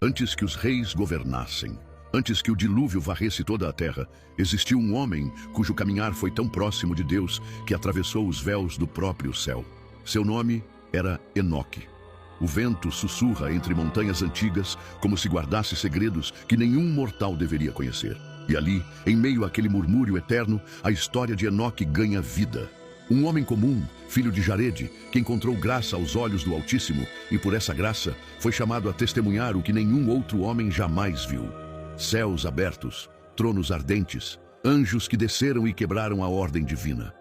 Antes que os reis governassem, antes que o dilúvio varresse toda a terra, existiu um homem cujo caminhar foi tão próximo de Deus que atravessou os véus do próprio céu. Seu nome era Enoque. O vento sussurra entre montanhas antigas como se guardasse segredos que nenhum mortal deveria conhecer. E ali, em meio àquele murmúrio eterno, a história de Enoque ganha vida. Um homem comum, filho de Jarede, que encontrou graça aos olhos do Altíssimo e por essa graça foi chamado a testemunhar o que nenhum outro homem jamais viu. Céus abertos, tronos ardentes, anjos que desceram e quebraram a ordem divina.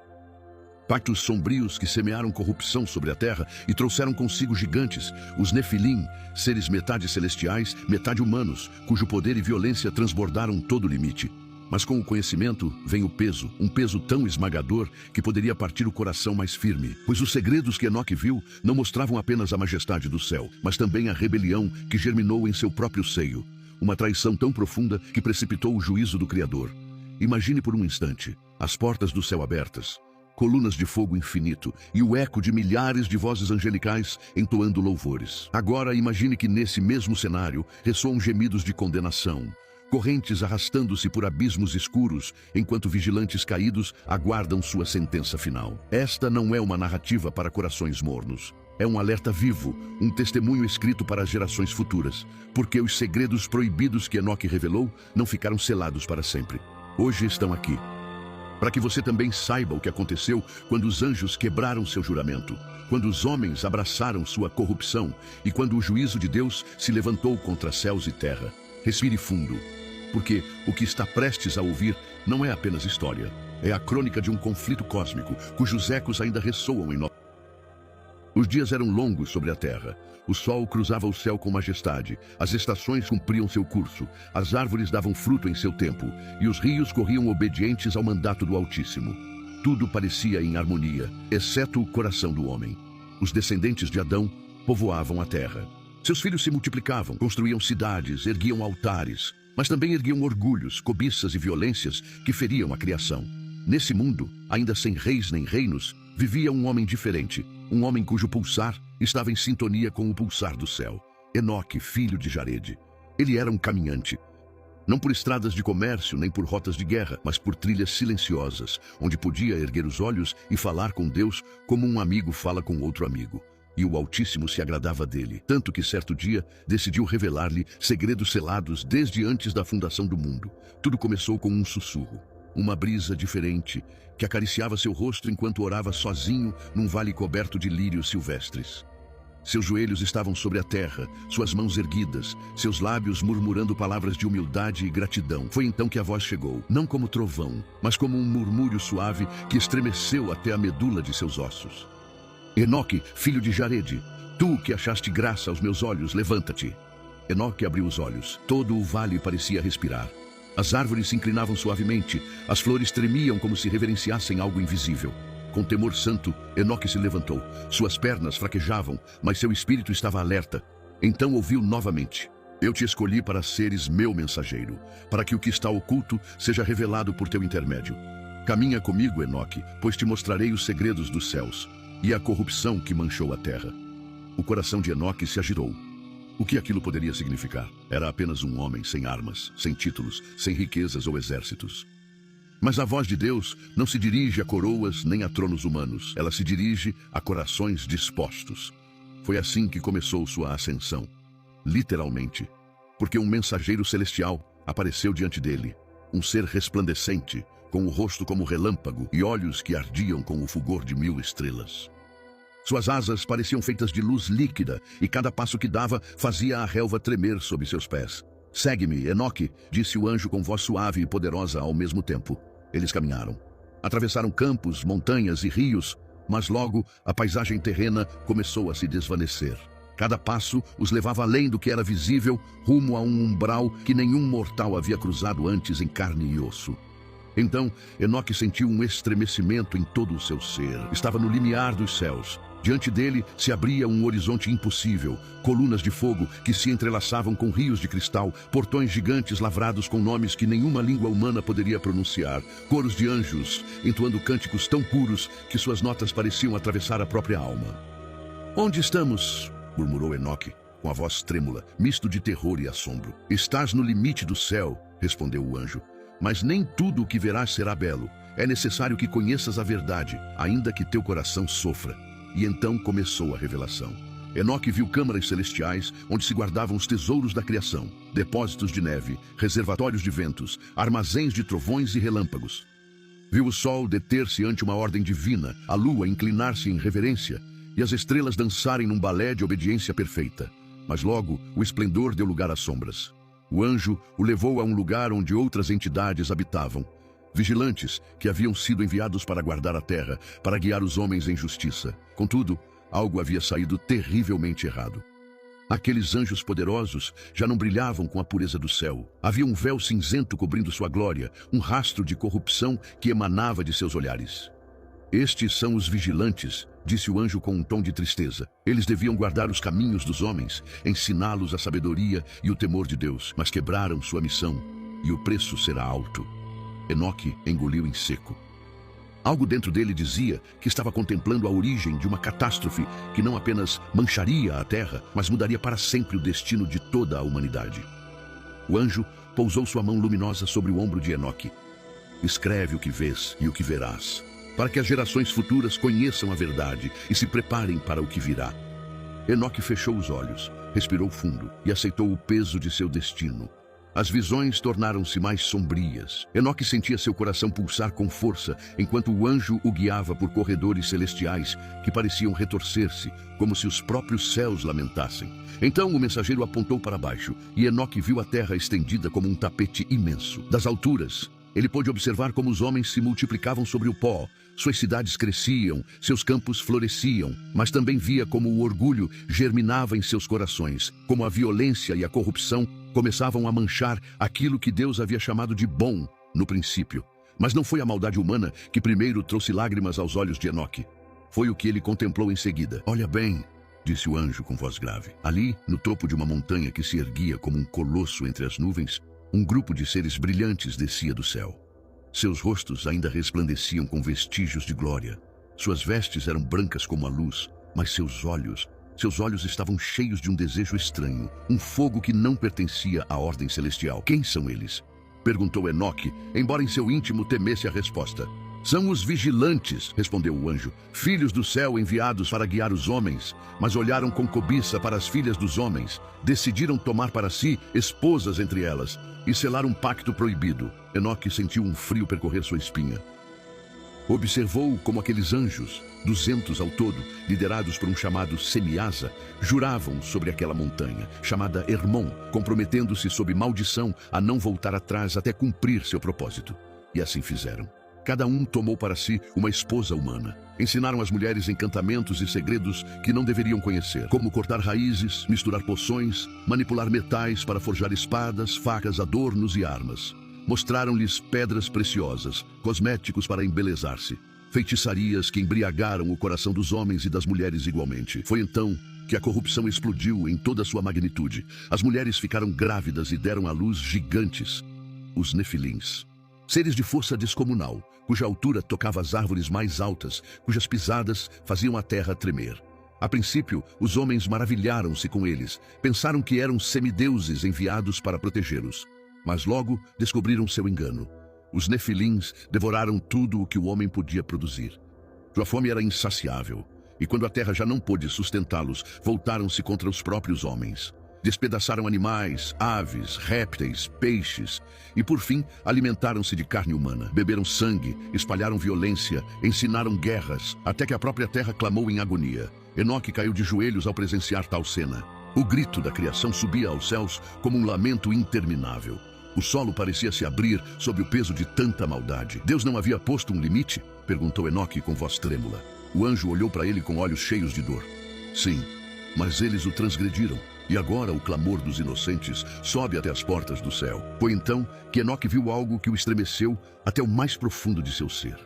Pactos sombrios que semearam corrupção sobre a terra e trouxeram consigo gigantes, os Nefilim, seres metade celestiais, metade humanos, cujo poder e violência transbordaram todo o limite. Mas com o conhecimento vem o peso, um peso tão esmagador que poderia partir o coração mais firme. Pois os segredos que Enoque viu não mostravam apenas a majestade do céu, mas também a rebelião que germinou em seu próprio seio. Uma traição tão profunda que precipitou o juízo do Criador. Imagine por um instante as portas do céu abertas, colunas de fogo infinito e o eco de milhares de vozes angelicais entoando louvores. Agora imagine que nesse mesmo cenário ressoam gemidos de condenação, correntes arrastando-se por abismos escuros, enquanto vigilantes caídos aguardam sua sentença final. Esta não é uma narrativa para corações mornos. É um alerta vivo, um testemunho escrito para as gerações futuras, porque os segredos proibidos que Enoque revelou não ficaram selados para sempre. Hoje estão aqui, para que você também saiba o que aconteceu quando os anjos quebraram seu juramento, quando os homens abraçaram sua corrupção e quando o juízo de Deus se levantou contra céus e terra. Respire fundo, porque o que está prestes a ouvir não é apenas história, é a crônica de um conflito cósmico, cujos ecos ainda ressoam em nós. Os dias eram longos sobre a terra, o sol cruzava o céu com majestade, as estações cumpriam seu curso, as árvores davam fruto em seu tempo, e os rios corriam obedientes ao mandato do Altíssimo. Tudo parecia em harmonia, exceto o coração do homem. Os descendentes de Adão povoavam a terra. Seus filhos se multiplicavam, construíam cidades, erguiam altares, mas também erguiam orgulhos, cobiças e violências que feriam a criação. Nesse mundo, ainda sem reis nem reinos, vivia um homem diferente, um homem cujo pulsar estava em sintonia com o pulsar do céu. Enoque, filho de Jarede. Ele era um caminhante, não por estradas de comércio nem por rotas de guerra, mas por trilhas silenciosas, onde podia erguer os olhos e falar com Deus como um amigo fala com outro amigo. E o Altíssimo se agradava dele, tanto que certo dia decidiu revelar-lhe segredos selados desde antes da fundação do mundo. Tudo começou com um sussurro, uma brisa diferente que acariciava seu rosto enquanto orava sozinho num vale coberto de lírios silvestres. Seus joelhos estavam sobre a terra, suas mãos erguidas, seus lábios murmurando palavras de humildade e gratidão. Foi então que a voz chegou, não como trovão, mas como um murmúrio suave que estremeceu até a medula de seus ossos. Enoque, filho de Jarede, tu que achaste graça aos meus olhos, levanta-te. Enoque abriu os olhos. Todo o vale parecia respirar. As árvores se inclinavam suavemente, as flores tremiam como se reverenciassem algo invisível. Com temor santo, Enoque se levantou. Suas pernas fraquejavam, mas seu espírito estava alerta. Então ouviu novamente: eu te escolhi para seres meu mensageiro, para que o que está oculto seja revelado por teu intermédio. Caminha comigo, Enoque, pois te mostrarei os segredos dos céus e a corrupção que manchou a terra. O coração de Enoque se agitou. O que aquilo poderia significar? Era apenas um homem sem armas, sem títulos, sem riquezas ou exércitos. Mas a voz de Deus não se dirige a coroas nem a tronos humanos. Ela se dirige a corações dispostos. Foi assim que começou sua ascensão. Literalmente. Porque um mensageiro celestial apareceu diante dele. Um ser resplandecente, com o rosto como relâmpago e olhos que ardiam com o fulgor de 1000 estrelas. Suas asas pareciam feitas de luz líquida e cada passo que dava fazia a relva tremer sob seus pés. Segue-me, Enoque, disse o anjo com voz suave e poderosa ao mesmo tempo. Eles caminharam. Atravessaram campos, montanhas e rios, mas logo a paisagem terrena começou a se desvanecer. Cada passo os levava além do que era visível, rumo a um umbral que nenhum mortal havia cruzado antes em carne e osso. Então, Enoque sentiu um estremecimento em todo o seu ser. Estava no limiar dos céus. Diante dele se abria um horizonte impossível, colunas de fogo que se entrelaçavam com rios de cristal, portões gigantes lavrados com nomes que nenhuma língua humana poderia pronunciar, coros de anjos entoando cânticos tão puros que suas notas pareciam atravessar a própria alma. Onde estamos? Murmurou Enoque. com a voz trêmula, misto de terror e assombro. Estás no limite do céu, respondeu o anjo, mas nem tudo o que verás será belo. É necessário que conheças a verdade, ainda que teu coração sofra. E então começou a revelação. Enoque viu câmaras celestiais, onde se guardavam os tesouros da criação, depósitos de neve, reservatórios de ventos, armazéns de trovões e relâmpagos. Viu o sol deter-se ante uma ordem divina, a lua inclinar-se em reverência, e as estrelas dançarem num balé de obediência perfeita. Mas logo o esplendor deu lugar às sombras. O anjo o levou a um lugar onde outras entidades habitavam, vigilantes que haviam sido enviados para guardar a terra, para guiar os homens em justiça. Contudo, algo havia saído terrivelmente errado. Aqueles anjos poderosos já não brilhavam com a pureza do céu. Havia um véu cinzento cobrindo sua glória, um rastro de corrupção que emanava de seus olhares. Estes são os vigilantes, disse o anjo com um tom de tristeza. Eles deviam guardar os caminhos dos homens, ensiná-los a sabedoria e o temor de Deus, mas quebraram sua missão, e o preço será alto. Enoque engoliu em seco. Algo dentro dele dizia que estava contemplando a origem de uma catástrofe que não apenas mancharia a terra, mas mudaria para sempre o destino de toda a humanidade. O anjo pousou sua mão luminosa sobre o ombro de Enoque. Escreve o que vês e o que verás, para que as gerações futuras conheçam a verdade e se preparem para o que virá. Enoque fechou os olhos, respirou fundo e aceitou o peso de seu destino. As visões tornaram-se mais sombrias. Enoque sentia seu coração pulsar com força, enquanto o anjo o guiava por corredores celestiais que pareciam retorcer-se, como se os próprios céus lamentassem. Então o mensageiro apontou para baixo, e Enoque viu a terra estendida como um tapete imenso. Das alturas, ele pôde observar como os homens se multiplicavam sobre o pó, suas cidades cresciam, seus campos floresciam, mas também via como o orgulho germinava em seus corações, como a violência e a corrupção começavam a manchar aquilo que Deus havia chamado de bom no princípio. Mas não foi a maldade humana que primeiro trouxe lágrimas aos olhos de Enoque. Foi o que ele contemplou em seguida. Olha bem, disse o anjo com voz grave. Ali, no topo de uma montanha que se erguia como um colosso entre as nuvens, um grupo de seres brilhantes descia do céu. Seus rostos ainda resplandeciam com vestígios de glória. Suas vestes eram brancas como a luz, mas seus olhos estavam cheios de um desejo estranho, um fogo que não pertencia à ordem celestial. Quem são eles? Perguntou Enoque, embora em seu íntimo temesse a resposta. São os vigilantes, respondeu o anjo, filhos do céu enviados para guiar os homens, mas olharam com cobiça para as filhas dos homens, decidiram tomar para si esposas entre elas e selar um pacto proibido. Enoque sentiu um frio percorrer sua espinha. Observou como aqueles anjos, 200 ao todo, liderados por um chamado Semiasa, juravam sobre aquela montanha, chamada Hermon, comprometendo-se sob maldição a não voltar atrás até cumprir seu propósito. E assim fizeram. Cada um tomou para si uma esposa humana. Ensinaram às mulheres encantamentos e segredos que não deveriam conhecer, como cortar raízes, misturar poções, manipular metais para forjar espadas, facas, adornos e armas. Mostraram-lhes pedras preciosas, cosméticos para embelezar-se, feitiçarias que embriagaram o coração dos homens e das mulheres igualmente. Foi então que a corrupção explodiu em toda a sua magnitude. As mulheres ficaram grávidas e deram à luz gigantes, os Nefilins. Seres de força descomunal, cuja altura tocava as árvores mais altas, cujas pisadas faziam a terra tremer. A princípio, os homens maravilharam-se com eles, pensaram que eram semideuses enviados para protegê-los. Mas logo descobriram seu engano. Os Nefilins devoraram tudo o que o homem podia produzir. Sua fome era insaciável, e quando a terra já não pôde sustentá-los, voltaram-se contra os próprios homens. Despedaçaram animais, aves, répteis, peixes e, por fim, alimentaram-se de carne humana. Beberam sangue, espalharam violência, ensinaram guerras, até que a própria terra clamou em agonia. Enoque caiu de joelhos ao presenciar tal cena. O grito da criação subia aos céus como um lamento interminável. O solo parecia se abrir sob o peso de tanta maldade. Deus não havia posto um limite? Perguntou Enoque com voz trêmula. O anjo olhou para ele com olhos cheios de dor. Sim, mas eles o transgrediram. E agora o clamor dos inocentes sobe até as portas do céu. Foi então que Enoque viu algo que o estremeceu até o mais profundo de seu ser.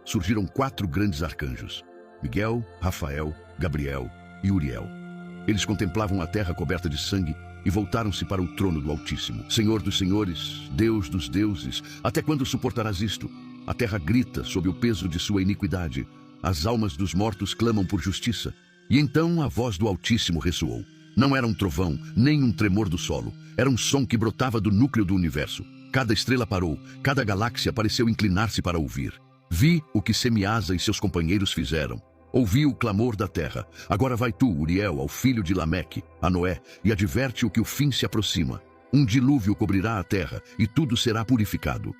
Surgiram 4 grandes arcanjos: Miguel, Rafael, Gabriel e Uriel. Eles contemplavam a terra coberta de sangue e voltaram-se para o trono do Altíssimo. Senhor dos senhores, Deus dos deuses, até quando suportarás isto? A terra grita sob o peso de sua iniquidade. As almas dos mortos clamam por justiça. E então a voz do Altíssimo ressoou: Não era um trovão, nem um tremor do solo. Era um som que brotava do núcleo do universo. Cada estrela parou, cada galáxia pareceu inclinar-se para ouvir. Vi o que Semiasa e seus companheiros fizeram. Ouvi o clamor da terra. Agora vai tu, Uriel, ao filho de Lameque, a Noé, e adverte-o que o fim se aproxima. Um dilúvio cobrirá a terra, e tudo será purificado.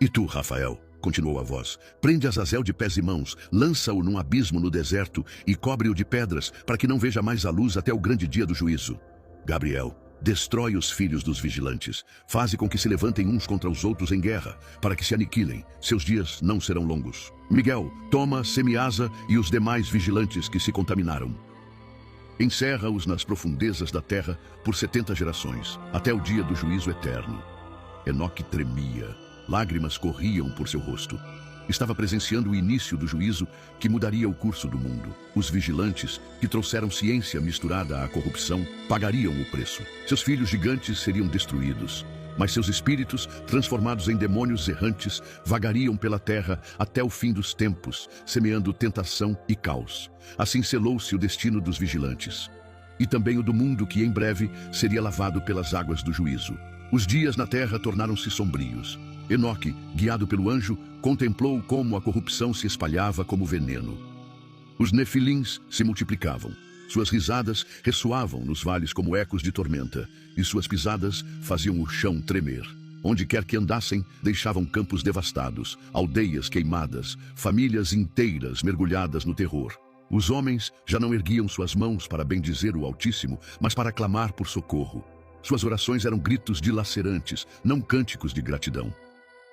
E tu, Rafael, continuou a voz, prende Azazel de pés e mãos, lança-o num abismo no deserto e cobre-o de pedras, para que não veja mais a luz até o grande dia do juízo. Gabriel, destrói os filhos dos vigilantes, faze com que se levantem uns contra os outros em guerra, para que se aniquilem, seus dias não serão longos. Miguel, toma Semiasa e os demais vigilantes que se contaminaram. Encerra-os nas profundezas da terra por 70 gerações, até o dia do juízo eterno. Enoque tremia, lágrimas corriam por seu rosto. Estava presenciando o início do juízo que mudaria o curso do mundo. Os vigilantes, que trouxeram ciência misturada à corrupção, pagariam o preço. Seus filhos gigantes seriam destruídos, mas seus espíritos, transformados em demônios errantes, vagariam pela terra até o fim dos tempos, semeando tentação e caos. Assim selou-se o destino dos vigilantes. E também o do mundo que em breve seria lavado pelas águas do juízo. Os dias na terra tornaram-se sombrios. Enoque, guiado pelo anjo, contemplou como a corrupção se espalhava como veneno. Os nefilins se multiplicavam. Suas risadas ressoavam nos vales como ecos de tormenta, e suas pisadas faziam o chão tremer. Onde quer que andassem, deixavam campos devastados, aldeias queimadas, famílias inteiras mergulhadas no terror. Os homens já não erguiam suas mãos para bendizer o Altíssimo, mas para clamar por socorro. Suas orações eram gritos dilacerantes, não cânticos de gratidão.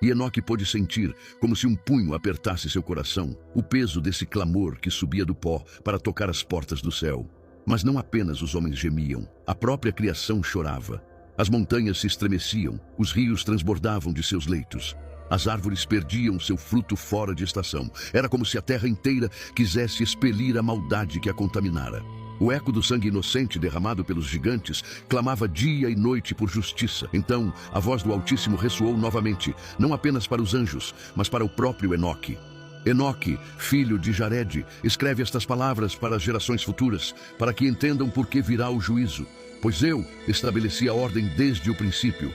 E Enoque pôde sentir, como se um punho apertasse seu coração, o peso desse clamor que subia do pó para tocar as portas do céu. Mas não apenas os homens gemiam, a própria criação chorava. As montanhas se estremeciam, os rios transbordavam de seus leitos. As árvores perdiam seu fruto fora de estação. Era como se a terra inteira quisesse expelir a maldade que a contaminara. O eco do sangue inocente derramado pelos gigantes clamava dia e noite por justiça. Então, a voz do Altíssimo ressoou novamente, não apenas para os anjos, mas para o próprio Enoque. Enoque, filho de Jared, escreve estas palavras para as gerações futuras, para que entendam por que virá o juízo. Pois eu estabeleci a ordem desde o princípio.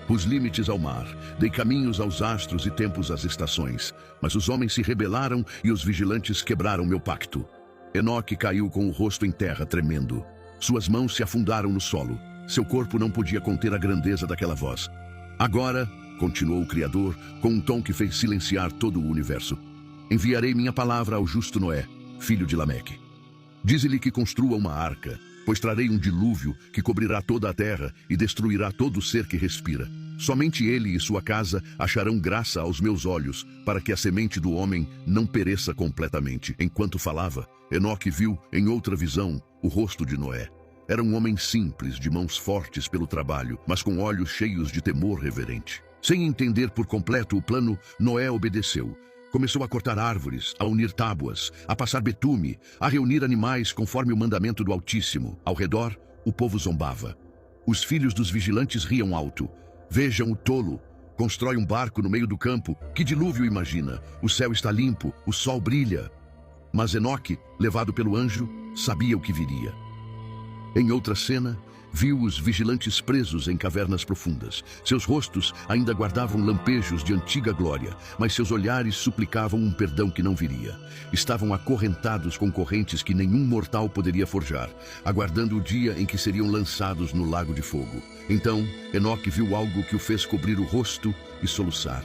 Pus limites ao mar, dei caminhos aos astros e tempos às estações. Mas os homens se rebelaram e os vigilantes quebraram meu pacto. Enoque caiu com o rosto em terra, tremendo. Suas mãos se afundaram no solo. Seu corpo não podia conter a grandeza daquela voz. Agora, continuou o Criador, com um tom que fez silenciar todo o universo, enviarei minha palavra ao justo Noé, filho de Lameque. Dize-lhe que construa uma arca, pois trarei um dilúvio que cobrirá toda a terra e destruirá todo ser que respira. Somente ele e sua casa acharão graça aos meus olhos, para que a semente do homem não pereça completamente. Enquanto falava, Enoque viu, em outra visão, o rosto de Noé. Era um homem simples, de mãos fortes pelo trabalho, mas com olhos cheios de temor reverente. Sem entender por completo o plano, Noé obedeceu. Começou a cortar árvores, a unir tábuas, a passar betume, a reunir animais conforme o mandamento do Altíssimo. Ao redor, o povo zombava. Os filhos dos vigilantes riam alto. Vejam o tolo. Constrói um barco no meio do campo. Que dilúvio imagina? O céu está limpo, o sol brilha. Mas Enoque, levado pelo anjo, sabia o que viria. Em outra cena, viu os vigilantes presos em cavernas profundas. Seus rostos ainda guardavam lampejos de antiga glória, mas seus olhares suplicavam um perdão que não viria. Estavam acorrentados com correntes que nenhum mortal poderia forjar, aguardando o dia em que seriam lançados no lago de fogo. Então, Enoque viu algo que o fez cobrir o rosto e soluçar.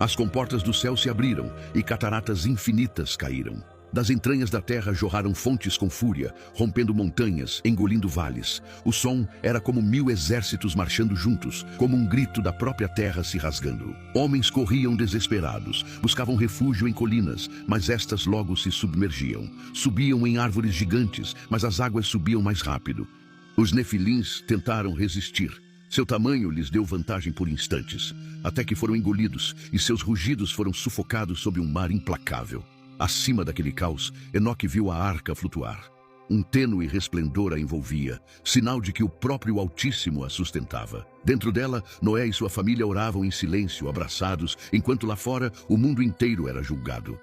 As comportas do céu se abriram e cataratas infinitas caíram. Das entranhas da terra jorraram fontes com fúria, rompendo montanhas, engolindo vales. O som era como 1000 exércitos marchando juntos, como um grito da própria terra se rasgando. Homens corriam desesperados, buscavam refúgio em colinas, mas estas logo se submergiam. Subiam em árvores gigantes, mas as águas subiam mais rápido. Os nefilins tentaram resistir. Seu tamanho lhes deu vantagem por instantes, até que foram engolidos e seus rugidos foram sufocados sob um mar implacável. Acima daquele caos, Enoque viu a arca flutuar. Um tênue resplendor a envolvia, sinal de que o próprio Altíssimo a sustentava. Dentro dela, Noé e sua família oravam em silêncio, abraçados, enquanto lá fora o mundo inteiro era julgado.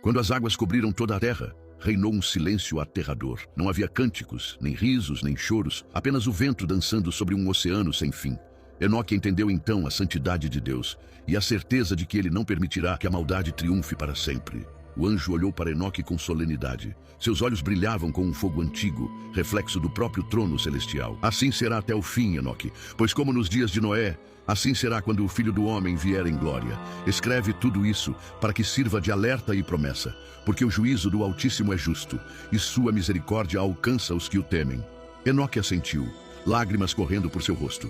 Quando as águas cobriram toda a terra, reinou um silêncio aterrador. Não havia cânticos, nem risos, nem choros, apenas o vento dançando sobre um oceano sem fim. Enoque entendeu então a santidade de Deus e a certeza de que ele não permitirá que a maldade triunfe para sempre. O anjo olhou para Enoque com solenidade. Seus olhos brilhavam com um fogo antigo, reflexo do próprio trono celestial. Assim será até o fim, Enoque, pois como nos dias de Noé, assim será quando o Filho do Homem vier em glória. Escreve tudo isso para que sirva de alerta e promessa, porque o juízo do Altíssimo é justo, e sua misericórdia alcança os que o temem. Enoque assentiu, lágrimas correndo por seu rosto.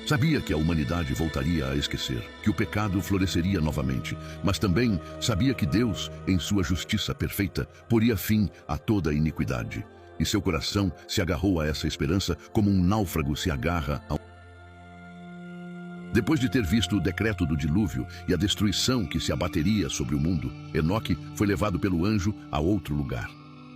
Sabia que a humanidade voltaria a esquecer, que o pecado floresceria novamente, mas também sabia que Deus, em sua justiça perfeita, poria fim a toda iniquidade. E seu coração se agarrou a essa esperança como um náufrago se agarra a... Depois de ter visto o decreto do dilúvio e a destruição que se abateria sobre o mundo, Enoque foi levado pelo anjo a outro lugar.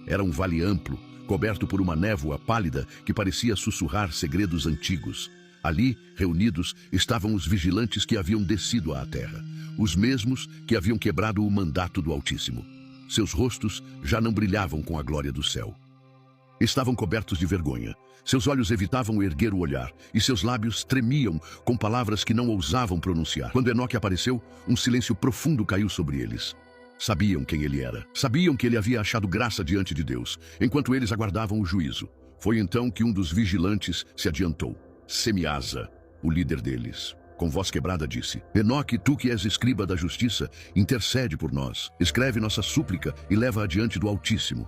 Era um vale amplo, coberto por uma névoa pálida que parecia sussurrar segredos antigos. Ali, reunidos, estavam os vigilantes que haviam descido à terra, os mesmos que haviam quebrado o mandato do Altíssimo. Seus rostos já não brilhavam com a glória do céu. Estavam cobertos de vergonha. Seus olhos evitavam erguer o olhar, e seus lábios tremiam com palavras que não ousavam pronunciar. Quando Enoque apareceu, um silêncio profundo caiu sobre eles. Sabiam quem ele era. Sabiam que ele havia achado graça diante de Deus, enquanto eles aguardavam o juízo. Foi então que um dos vigilantes se adiantou. Semiasa, o líder deles, com voz quebrada disse: Enoque, tu que és escriba da justiça, intercede por nós. Escreve nossa súplica e leva adiante do Altíssimo.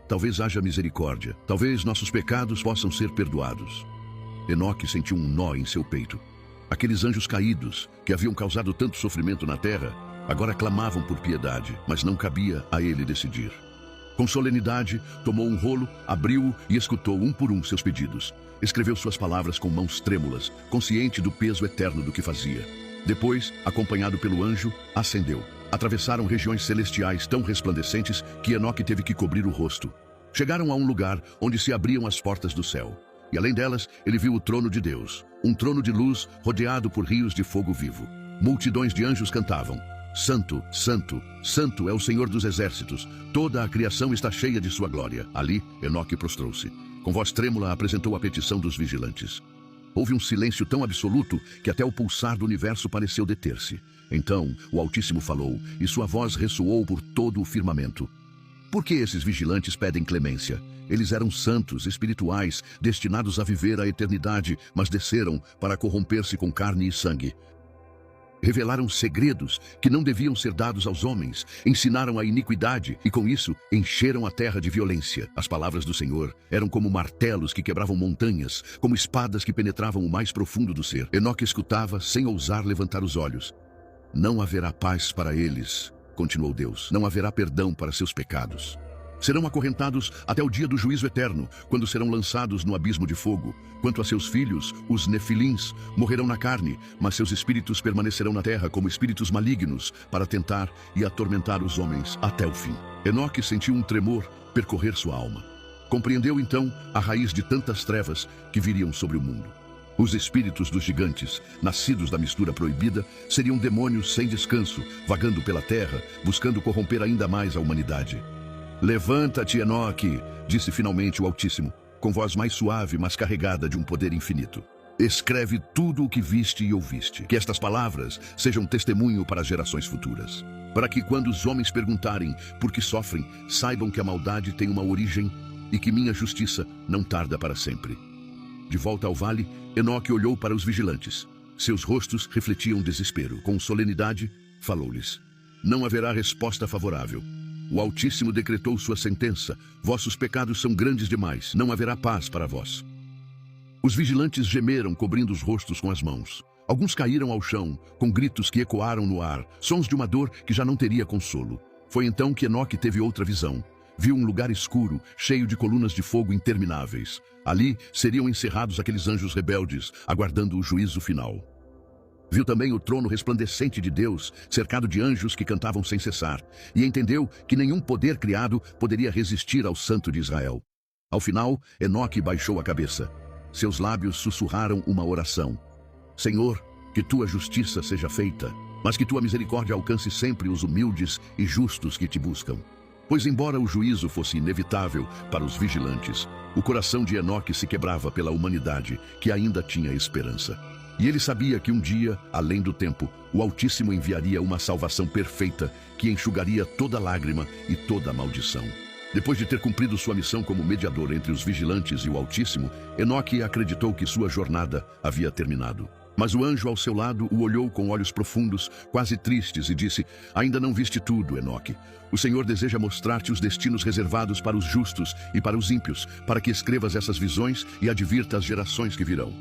Talvez haja misericórdia, talvez nossos pecados possam ser perdoados. Enoque sentiu um nó em seu peito. Aqueles anjos caídos, que haviam causado tanto sofrimento na terra, agora clamavam por piedade, mas não cabia a ele decidir. Com solenidade, tomou um rolo, abriu-o e escutou um por um seus pedidos. Escreveu suas palavras com mãos trêmulas, consciente do peso eterno do que fazia. Depois, acompanhado pelo anjo, ascendeu. Atravessaram regiões celestiais tão resplandecentes que Enoque teve que cobrir o rosto. Chegaram a um lugar onde se abriam as portas do céu. E além delas, ele viu o trono de Deus, um trono de luz rodeado por rios de fogo vivo. Multidões de anjos cantavam: Santo, Santo, Santo é o Senhor dos exércitos. Toda a criação está cheia de sua glória. Ali, Enoque prostrou-se. Com voz trêmula, apresentou a petição dos vigilantes. Houve um silêncio tão absoluto que até o pulsar do universo pareceu deter-se. Então, o Altíssimo falou, e sua voz ressoou por todo o firmamento. Por que esses vigilantes pedem clemência? Eles eram santos, espirituais, destinados a viver a eternidade, mas desceram para corromper-se com carne e sangue. Revelaram segredos que não deviam ser dados aos homens, ensinaram a iniquidade e, com isso, encheram a terra de violência. As palavras do Senhor eram como martelos que quebravam montanhas, como espadas que penetravam o mais profundo do ser. Enoque escutava sem ousar levantar os olhos. Não haverá paz para eles, continuou Deus. Não haverá perdão para seus pecados. Serão acorrentados até o dia do juízo eterno, quando serão lançados no abismo de fogo. Quanto a seus filhos, os nefilins, morrerão na carne, mas seus espíritos permanecerão na terra como espíritos malignos, para tentar e atormentar os homens até o fim. Enoque sentiu um tremor percorrer sua alma. Compreendeu então a raiz de tantas trevas que viriam sobre o mundo. Os espíritos dos gigantes, nascidos da mistura proibida, seriam demônios sem descanso, vagando pela terra, buscando corromper ainda mais a humanidade. Levanta-te, Enoque, disse finalmente o Altíssimo, com voz mais suave, mas carregada de um poder infinito. Escreve tudo o que viste e ouviste. Que estas palavras sejam testemunho para as gerações futuras. Para que quando os homens perguntarem por que sofrem, saibam que a maldade tem uma origem e que minha justiça não tarda para sempre. De volta ao vale, Enoque olhou para os vigilantes. Seus rostos refletiam desespero. Com solenidade, falou-lhes: Não haverá resposta favorável. O Altíssimo decretou sua sentença. Vossos pecados são grandes demais. Não haverá paz para vós. Os vigilantes gemeram, cobrindo os rostos com as mãos. Alguns caíram ao chão, com gritos que ecoaram no ar, sons de uma dor que já não teria consolo. Foi então que Enoque teve outra visão. Viu um lugar escuro, cheio de colunas de fogo intermináveis. Ali seriam encerrados aqueles anjos rebeldes, aguardando o juízo final. Viu também o trono resplandecente de Deus, cercado de anjos que cantavam sem cessar, e entendeu que nenhum poder criado poderia resistir ao Santo de Israel. Ao final, Enoque baixou a cabeça. Seus lábios sussurraram uma oração. Senhor, que tua justiça seja feita, mas que tua misericórdia alcance sempre os humildes e justos que te buscam. Pois embora o juízo fosse inevitável para os vigilantes, o coração de Enoque se quebrava pela humanidade, que ainda tinha esperança. E ele sabia que um dia, além do tempo, o Altíssimo enviaria uma salvação perfeita que enxugaria toda lágrima e toda maldição. Depois de ter cumprido sua missão como mediador entre os vigilantes e o Altíssimo, Enoque acreditou que sua jornada havia terminado. Mas o anjo ao seu lado o olhou com olhos profundos, quase tristes, e disse: "Ainda não viste tudo, Enoque. O Senhor deseja mostrar-te os destinos reservados para os justos e para os ímpios, para que escrevas essas visões e advirta as gerações que virão."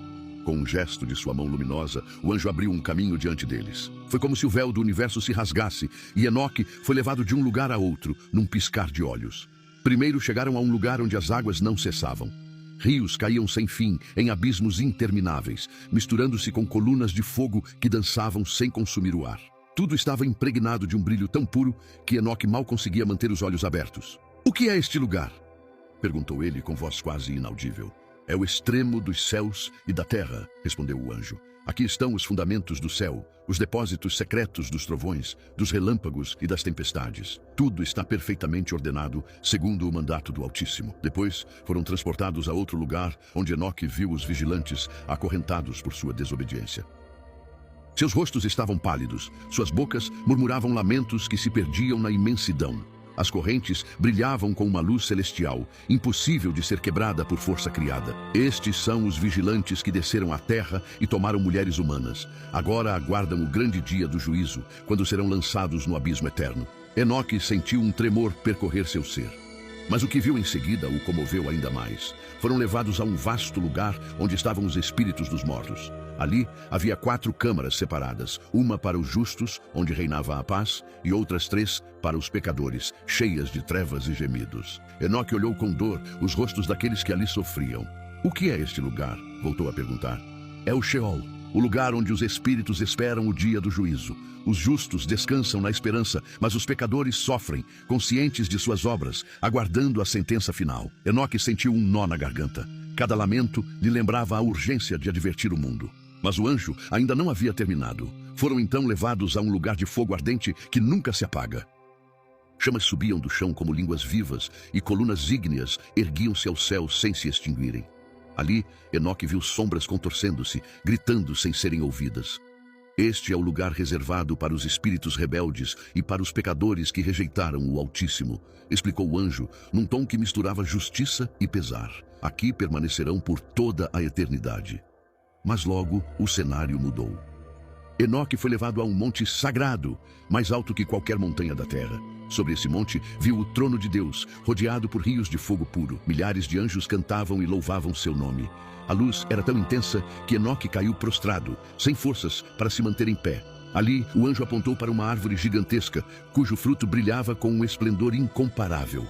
Com um gesto de sua mão luminosa, o anjo abriu um caminho diante deles. Foi como se o véu do universo se rasgasse, e Enoque foi levado de um lugar a outro, num piscar de olhos. Primeiro chegaram a um lugar onde as águas não cessavam. Rios caíam sem fim, em abismos intermináveis, misturando-se com colunas de fogo que dançavam sem consumir o ar. Tudo estava impregnado de um brilho tão puro que Enoque mal conseguia manter os olhos abertos. "O que é este lugar?" perguntou ele com voz quase inaudível. "É o extremo dos céus e da terra", respondeu o anjo. "Aqui estão os fundamentos do céu, os depósitos secretos dos trovões, dos relâmpagos e das tempestades. Tudo está perfeitamente ordenado, segundo o mandato do Altíssimo." Depois foram transportados a outro lugar, onde Enoque viu os vigilantes acorrentados por sua desobediência. Seus rostos estavam pálidos, suas bocas murmuravam lamentos que se perdiam na imensidão. As correntes brilhavam com uma luz celestial, impossível de ser quebrada por força criada. Estes são os vigilantes que desceram à terra e tomaram mulheres humanas. Agora aguardam o grande dia do juízo, quando serão lançados no abismo eterno. Enoque sentiu um tremor percorrer seu ser. Mas o que viu em seguida o comoveu ainda mais. Foram levados a um vasto lugar onde estavam os espíritos dos mortos. Ali havia 4 câmaras separadas, uma para os justos, onde reinava a paz, e outras 3 para os pecadores, cheias de trevas e gemidos. Enoque olhou com dor os rostos daqueles que ali sofriam. "O que é este lugar?" voltou a perguntar. "É o Sheol, o lugar onde os espíritos esperam o dia do juízo. Os justos descansam na esperança, mas os pecadores sofrem, conscientes de suas obras, aguardando a sentença final." Enoque sentiu um nó na garganta. Cada lamento lhe lembrava a urgência de advertir o mundo. Mas o anjo ainda não havia terminado. Foram então levados a um lugar de fogo ardente que nunca se apaga. Chamas subiam do chão como línguas vivas e colunas ígneas erguiam-se ao céu sem se extinguirem. Ali, Enoque viu sombras contorcendo-se, gritando sem serem ouvidas. "Este é o lugar reservado para os espíritos rebeldes e para os pecadores que rejeitaram o Altíssimo", explicou o anjo, num tom que misturava justiça e pesar. "Aqui permanecerão por toda a eternidade." Mas logo o cenário mudou. Enoque foi levado a um monte sagrado, mais alto que qualquer montanha da terra. Sobre esse monte viu o trono de Deus, rodeado por rios de fogo puro. Milhares de anjos cantavam e louvavam seu nome. A luz era tão intensa que Enoque caiu prostrado, sem forças para se manter em pé. Ali, o anjo apontou para uma árvore gigantesca, cujo fruto brilhava com um esplendor incomparável.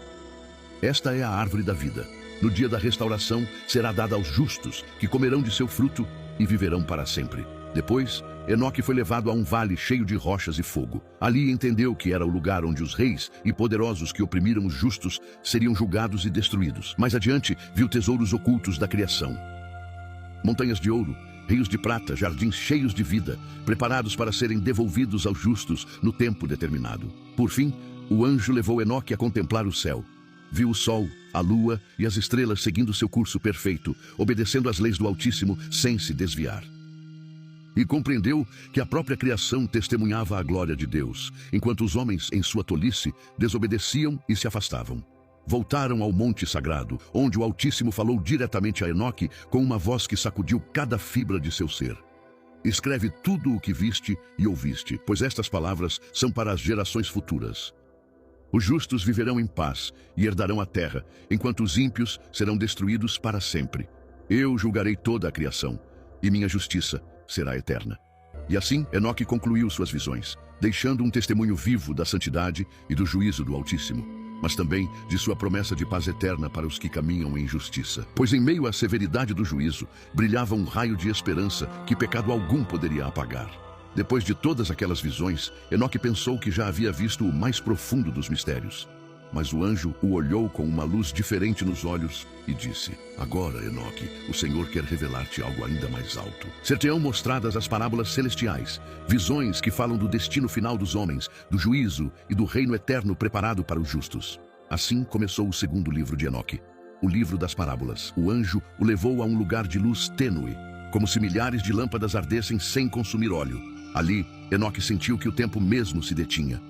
"Esta é a árvore da vida. No dia da restauração será dada aos justos, que comerão de seu fruto e viverão para sempre." Depois, Enoque foi levado a um vale cheio de rochas e fogo. Ali entendeu que era o lugar onde os reis e poderosos que oprimiram os justos seriam julgados e destruídos. Mais adiante, viu tesouros ocultos da criação. Montanhas de ouro, rios de prata, jardins cheios de vida, preparados para serem devolvidos aos justos no tempo determinado. Por fim, o anjo levou Enoque a contemplar o céu. Viu o sol, a lua e as estrelas seguindo seu curso perfeito, obedecendo às leis do Altíssimo sem se desviar. E compreendeu que a própria criação testemunhava a glória de Deus, enquanto os homens, em sua tolice, desobedeciam e se afastavam. Voltaram ao monte sagrado, onde o Altíssimo falou diretamente a Enoque com uma voz que sacudiu cada fibra de seu ser. "Escreve tudo o que viste e ouviste, pois estas palavras são para as gerações futuras. Os justos viverão em paz e herdarão a terra, enquanto os ímpios serão destruídos para sempre. Eu julgarei toda a criação, e minha justiça será eterna." E assim, Enoque concluiu suas visões, deixando um testemunho vivo da santidade e do juízo do Altíssimo, mas também de sua promessa de paz eterna para os que caminham em justiça. Pois em meio à severidade do juízo, brilhava um raio de esperança que pecado algum poderia apagar. Depois de todas aquelas visões, Enoque pensou que já havia visto o mais profundo dos mistérios. Mas o anjo o olhou com uma luz diferente nos olhos e disse: "Agora, Enoque, o Senhor quer revelar-te algo ainda mais alto. Ser-te-ão mostradas as parábolas celestiais, visões que falam do destino final dos homens, do juízo e do reino eterno preparado para os justos." Assim começou o segundo livro de Enoque, o livro das parábolas. O anjo o levou a um lugar de luz tênue, como se milhares de lâmpadas ardessem sem consumir óleo. Ali, Enoque sentiu que o tempo mesmo se detinha.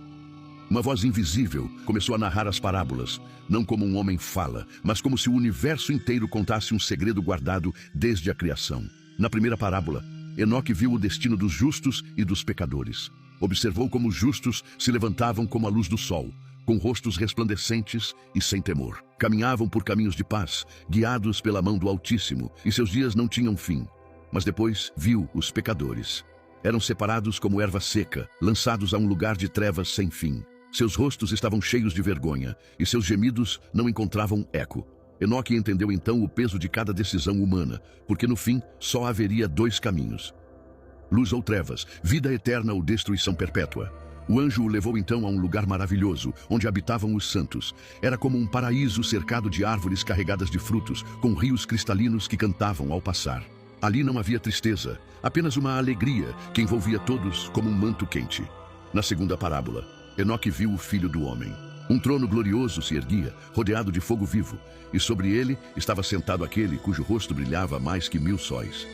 Uma voz invisível começou a narrar as parábolas, não como um homem fala, mas como se o universo inteiro contasse um segredo guardado desde a criação. Na primeira parábola, Enoque viu o destino dos justos e dos pecadores. Observou como os justos se levantavam como a luz do sol, com rostos resplandecentes e sem temor. Caminhavam por caminhos de paz, guiados pela mão do Altíssimo, e seus dias não tinham fim. Mas depois viu os pecadores. Eram separados como erva seca, lançados a um lugar de trevas sem fim. Seus rostos estavam cheios de vergonha, e seus gemidos não encontravam eco. Enoque entendeu então o peso de cada decisão humana, porque no fim só haveria dois caminhos: luz ou trevas, vida eterna ou destruição perpétua. O anjo o levou então a um lugar maravilhoso, onde habitavam os santos. Era como um paraíso cercado de árvores carregadas de frutos, com rios cristalinos que cantavam ao passar. Ali não havia tristeza, apenas uma alegria que envolvia todos como um manto quente. Na segunda parábola, Enoque viu o Filho do Homem. Um trono glorioso se erguia, rodeado de fogo vivo, e sobre ele estava sentado aquele cujo rosto brilhava mais que 1000 sóis.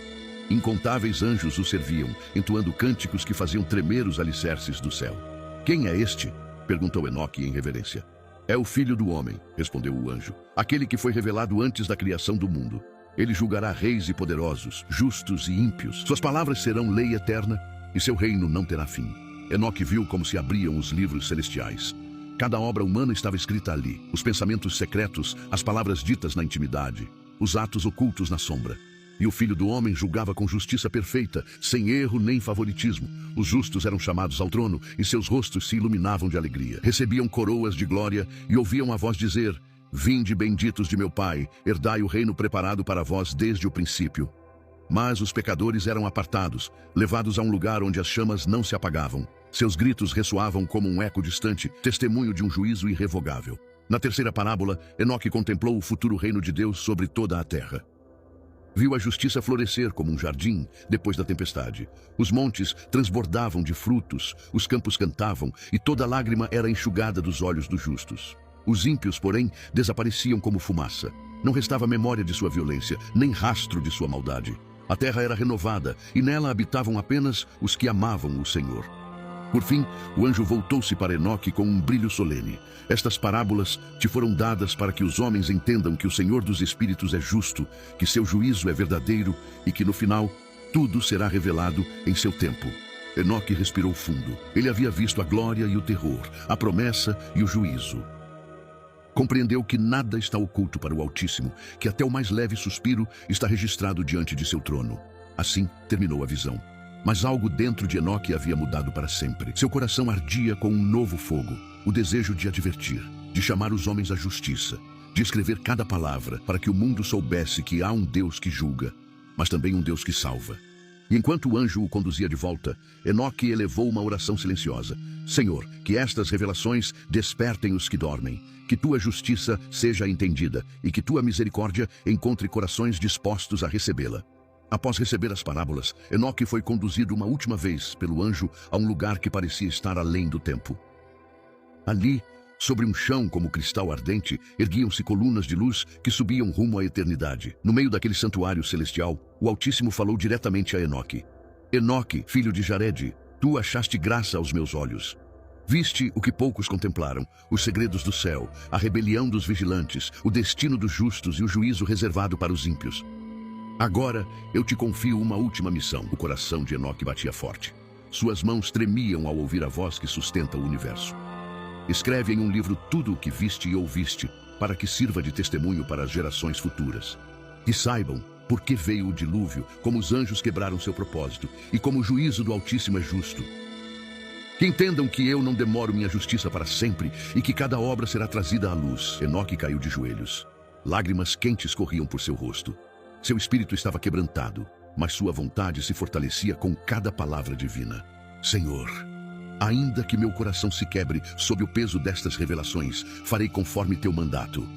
Incontáveis anjos o serviam, entoando cânticos que faziam tremer os alicerces do céu. Quem é este? Perguntou Enoque em reverência. É o Filho do Homem, respondeu o anjo, aquele que foi revelado antes da criação do mundo. Ele julgará reis e poderosos, justos e ímpios. Suas palavras serão lei eterna e seu reino não terá fim. Enoque viu como se abriam os livros celestiais. Cada obra humana estava escrita ali, os pensamentos secretos, as palavras ditas na intimidade, os atos ocultos na sombra. E o Filho do Homem julgava com justiça perfeita, sem erro nem favoritismo. Os justos eram chamados ao trono e seus rostos se iluminavam de alegria. Recebiam coroas de glória e ouviam a voz dizer: Vinde, benditos de meu Pai, herdai o reino preparado para vós desde o princípio. Mas os pecadores eram apartados, levados a um lugar onde as chamas não se apagavam. Seus gritos ressoavam como um eco distante, testemunho de um juízo irrevogável. Na terceira parábola, Enoque contemplou o futuro reino de Deus sobre toda a terra. Viu a justiça florescer como um jardim depois da tempestade. Os montes transbordavam de frutos, os campos cantavam e toda lágrima era enxugada dos olhos dos justos. Os ímpios, porém, desapareciam como fumaça. Não restava memória de sua violência, nem rastro de sua maldade. A terra era renovada e nela habitavam apenas os que amavam o Senhor. Por fim, o anjo voltou-se para Enoque com um brilho solene. Estas parábolas te foram dadas para que os homens entendam que o Senhor dos Espíritos é justo, que seu juízo é verdadeiro e que no final tudo será revelado em seu tempo. Enoque respirou fundo. Ele havia visto a glória e o terror, a promessa e o juízo. Compreendeu que nada está oculto para o Altíssimo, que até o mais leve suspiro está registrado diante de seu trono. Assim terminou a visão. Mas algo dentro de Enoque havia mudado para sempre. Seu coração ardia com um novo fogo, o desejo de advertir, de chamar os homens à justiça, de escrever cada palavra para que o mundo soubesse que há um Deus que julga, mas também um Deus que salva. E enquanto o anjo o conduzia de volta, Enoque elevou uma oração silenciosa. Senhor, que estas revelações despertem os que dormem, que tua justiça seja entendida e que tua misericórdia encontre corações dispostos a recebê-la. Após receber as parábolas, Enoque foi conduzido uma última vez pelo anjo a um lugar que parecia estar além do tempo. Ali, sobre um chão como cristal ardente, erguiam-se colunas de luz que subiam rumo à eternidade. No meio daquele santuário celestial, o Altíssimo falou diretamente a Enoque. Enoque, filho de Jarede, tu achaste graça aos meus olhos. Viste o que poucos contemplaram, os segredos do céu, a rebelião dos vigilantes, o destino dos justos e o juízo reservado para os ímpios. Agora eu te confio uma última missão. O coração de Enoque batia forte. Suas mãos tremiam ao ouvir a voz que sustenta o universo. Escreve em um livro tudo o que viste e ouviste, para que sirva de testemunho para as gerações futuras. Que saibam por que veio o dilúvio, como os anjos quebraram seu propósito, e como o juízo do Altíssimo é justo. Que entendam que eu não demoro minha justiça para sempre, e que cada obra será trazida à luz. Enoque caiu de joelhos. Lágrimas quentes corriam por seu rosto. Seu espírito estava quebrantado, mas sua vontade se fortalecia com cada palavra divina. Senhor, ainda que meu coração se quebre sob o peso destas revelações, farei conforme teu mandato.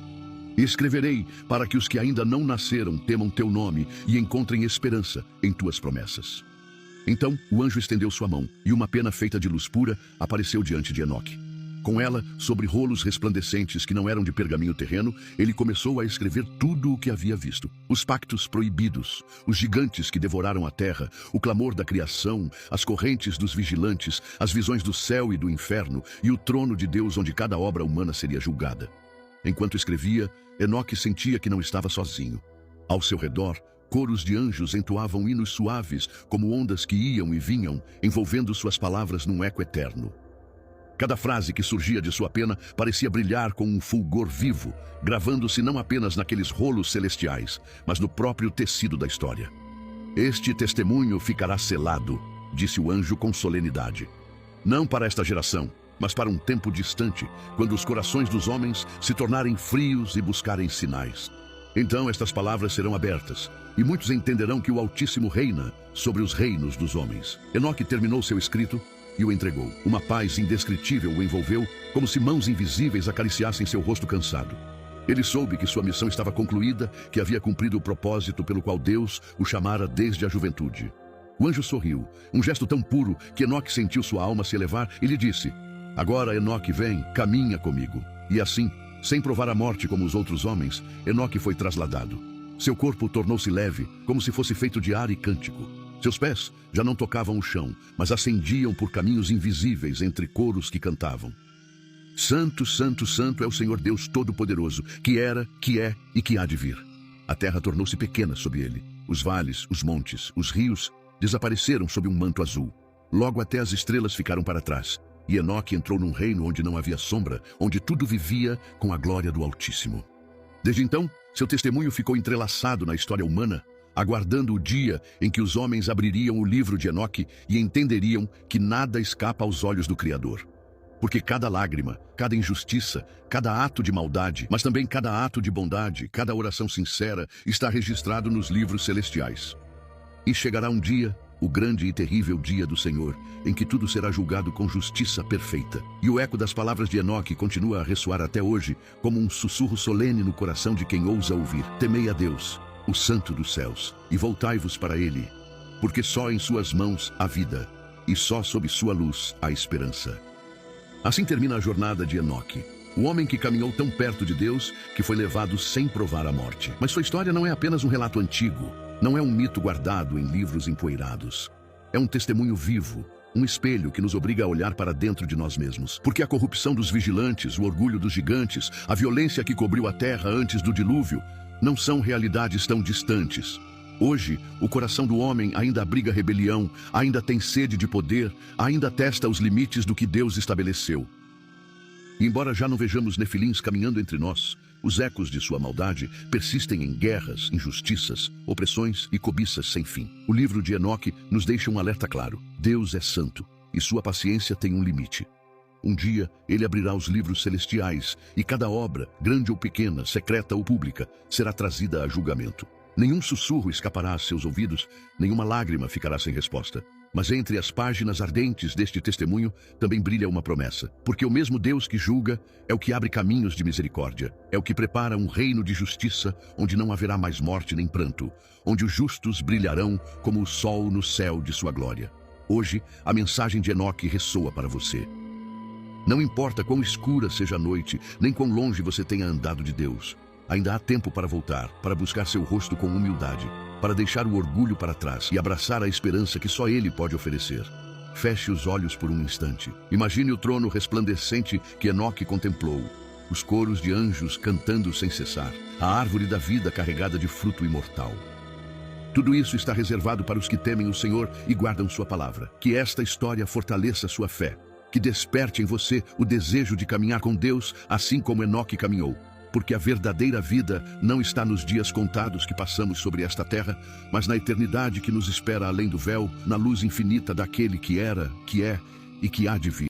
E escreverei para que os que ainda não nasceram temam teu nome e encontrem esperança em tuas promessas. Então o anjo estendeu sua mão, e uma pena feita de luz pura apareceu diante de Enoque. Com ela, sobre rolos resplandecentes que não eram de pergaminho terreno, ele começou a escrever tudo o que havia visto. Os pactos proibidos, os gigantes que devoraram a terra, o clamor da criação, as correntes dos vigilantes, as visões do céu e do inferno, e o trono de Deus onde cada obra humana seria julgada. Enquanto escrevia, Enoque sentia que não estava sozinho. Ao seu redor, coros de anjos entoavam hinos suaves, como ondas que iam e vinham, envolvendo suas palavras num eco eterno. Cada frase que surgia de sua pena parecia brilhar com um fulgor vivo, gravando-se não apenas naqueles rolos celestiais, mas no próprio tecido da história. Este testemunho ficará selado, disse o anjo com solenidade. Não para esta geração, mas para um tempo distante, quando os corações dos homens se tornarem frios e buscarem sinais. Então estas palavras serão abertas, e muitos entenderão que o Altíssimo reina sobre os reinos dos homens. Enoque terminou seu escrito e o entregou. Uma paz indescritível o envolveu, como se mãos invisíveis acariciassem seu rosto cansado. Ele soube que sua missão estava concluída, que havia cumprido o propósito pelo qual Deus o chamara desde a juventude. O anjo sorriu, um gesto tão puro que Enoque sentiu sua alma se elevar e lhe disse: Agora, Enoque, vem, caminha comigo. E assim, sem provar a morte como os outros homens, Enoque foi trasladado. Seu corpo tornou-se leve, como se fosse feito de ar e cântico. Seus pés já não tocavam o chão, mas ascendiam por caminhos invisíveis entre coros que cantavam. Santo, santo, santo é o Senhor Deus Todo-Poderoso, que era, que é e que há de vir. A terra tornou-se pequena sob ele. Os vales, os montes, os rios desapareceram sob um manto azul. Logo até as estrelas ficaram para trás. E Enoque entrou num reino onde não havia sombra, onde tudo vivia com a glória do Altíssimo. Desde então, seu testemunho ficou entrelaçado na história humana, aguardando o dia em que os homens abririam o livro de Enoque e entenderiam que nada escapa aos olhos do Criador. Porque cada lágrima, cada injustiça, cada ato de maldade, mas também cada ato de bondade, cada oração sincera, está registrado nos livros celestiais. E chegará um dia, o grande e terrível dia do Senhor, em que tudo será julgado com justiça perfeita. E o eco das palavras de Enoque continua a ressoar até hoje, como um sussurro solene no coração de quem ousa ouvir. Temei a Deus, o Santo dos céus, e voltai-vos para ele, porque só em suas mãos há vida, e só sob sua luz há esperança. Assim termina a jornada de Enoque, o homem que caminhou tão perto de Deus que foi levado sem provar a morte. Mas sua história não é apenas um relato antigo, não é um mito guardado em livros empoeirados. É um testemunho vivo, um espelho que nos obriga a olhar para dentro de nós mesmos. Porque a corrupção dos vigilantes, o orgulho dos gigantes, a violência que cobriu a terra antes do dilúvio, não são realidades tão distantes. Hoje, o coração do homem ainda abriga rebelião, ainda tem sede de poder, ainda testa os limites do que Deus estabeleceu. E embora já não vejamos nefilins caminhando entre nós, os ecos de sua maldade persistem em guerras, injustiças, opressões e cobiças sem fim. O livro de Enoque nos deixa um alerta claro: Deus é santo e sua paciência tem um limite. Um dia, ele abrirá os livros celestiais e cada obra, grande ou pequena, secreta ou pública, será trazida a julgamento. Nenhum sussurro escapará a seus ouvidos, nenhuma lágrima ficará sem resposta. Mas entre as páginas ardentes deste testemunho também brilha uma promessa. Porque o mesmo Deus que julga é o que abre caminhos de misericórdia. É o que prepara um reino de justiça onde não haverá mais morte nem pranto. Onde os justos brilharão como o sol no céu de sua glória. Hoje, a mensagem de Enoque ressoa para você. Não importa quão escura seja a noite, nem quão longe você tenha andado de Deus. Ainda há tempo para voltar, para buscar seu rosto com humildade, para deixar o orgulho para trás e abraçar a esperança que só Ele pode oferecer. Feche os olhos por um instante. Imagine o trono resplandecente que Enoque contemplou, os coros de anjos cantando sem cessar, a árvore da vida carregada de fruto imortal. Tudo isso está reservado para os que temem o Senhor e guardam sua palavra. Que esta história fortaleça sua fé, que desperte em você o desejo de caminhar com Deus assim como Enoque caminhou. Porque a verdadeira vida não está nos dias contados que passamos sobre esta terra, mas na eternidade que nos espera além do véu, na luz infinita daquele que era, que é e que há de vir.